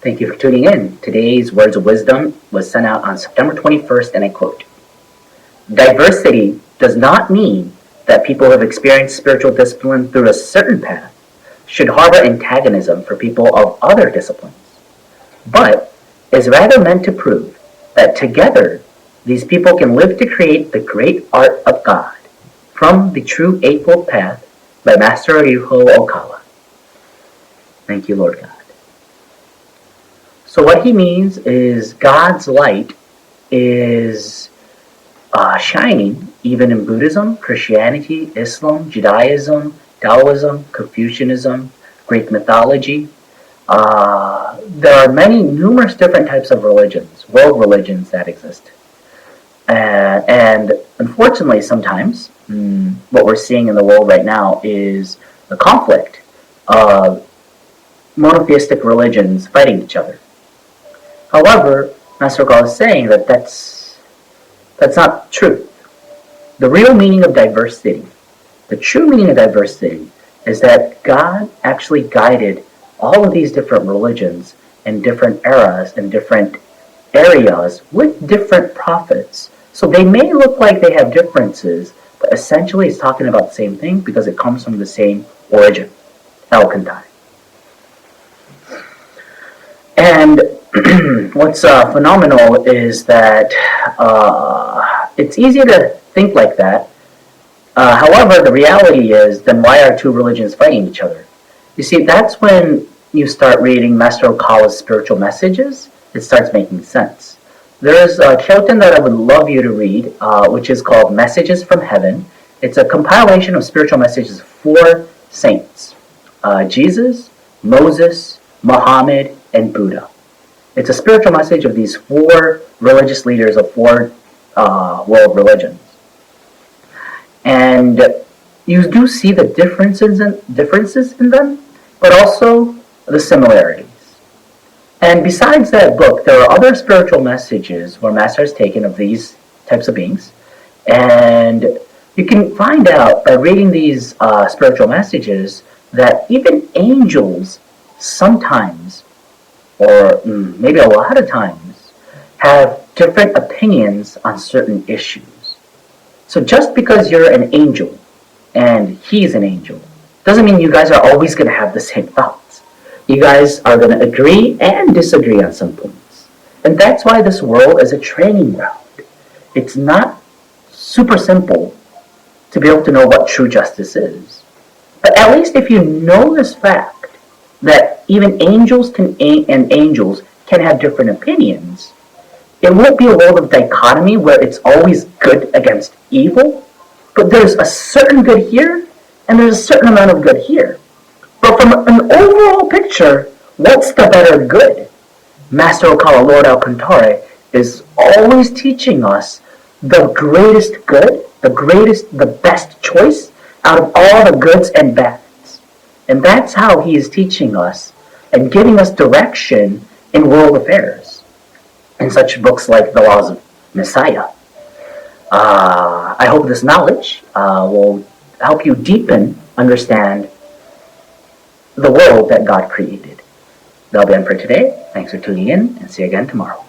Thank you for tuning in. Today's Words of Wisdom was sent out on September 21st, and I quote, "Diversity does not mean that people who have experienced spiritual discipline through a certain path should harbor antagonism for people of other disciplines, but is rather meant to prove that together these people can live to create the great art of God from the true Eightfold path by Master Ryuho Okawa." Thank you, Lord God. So what he means is God's light is shining even in Buddhism, Christianity, Islam, Judaism, Taoism, Confucianism, Greek mythology. There are numerous different types of religions, world religions that exist. And unfortunately, sometimes what we're seeing in the world right now is the conflict of monotheistic religions fighting each other. However, Master Okawa is saying that that's not true. The real meaning of diversity, the true meaning of diversity, is that God actually guided all of these different religions in different eras and different areas with different prophets. So they may look like they have differences, but essentially it's talking about the same thing because it comes from the same origin, Elkantai. And what's phenomenal is that it's easy to think like that. However, the reality is, then why are two religions fighting each other? You see, that's when you start reading Master Okawa's spiritual messages, it starts making sense. There's a kyoten that I would love you to read, which is called Messages from Heaven. It's a compilation of spiritual messages for saints. Jesus, Moses, Muhammad, and Buddha. It's a spiritual message of these four religious leaders of four world religions. And you do see the differences in them, but also the similarities. And besides that book, there are other spiritual messages where Master has taken of these types of beings. And you can find out by reading these spiritual messages that even angels sometimes, or maybe a lot of times, have different opinions on certain issues. So just because you're an angel and he's an angel doesn't mean you guys are always going to have the same thoughts. You guys are going to agree and disagree on some points. And that's why this world is a training ground. It's not super simple to be able to know what true justice is. But at least if you know this fact, that even angels can have different opinions, it won't be a world of dichotomy where it's always good against evil, but there's a certain good here, and there's a certain amount of good here. But from an overall picture, what's the better good? Master Okawa, Lord Alcantara, is always teaching us the greatest good, the best choice out of all the goods and bads. And that's how he is teaching us and giving us direction in world affairs in such books like The Laws of Messiah. I hope this knowledge will help you deepen, understand the world that God created. That'll be it for today. Thanks for tuning in, and see you again tomorrow.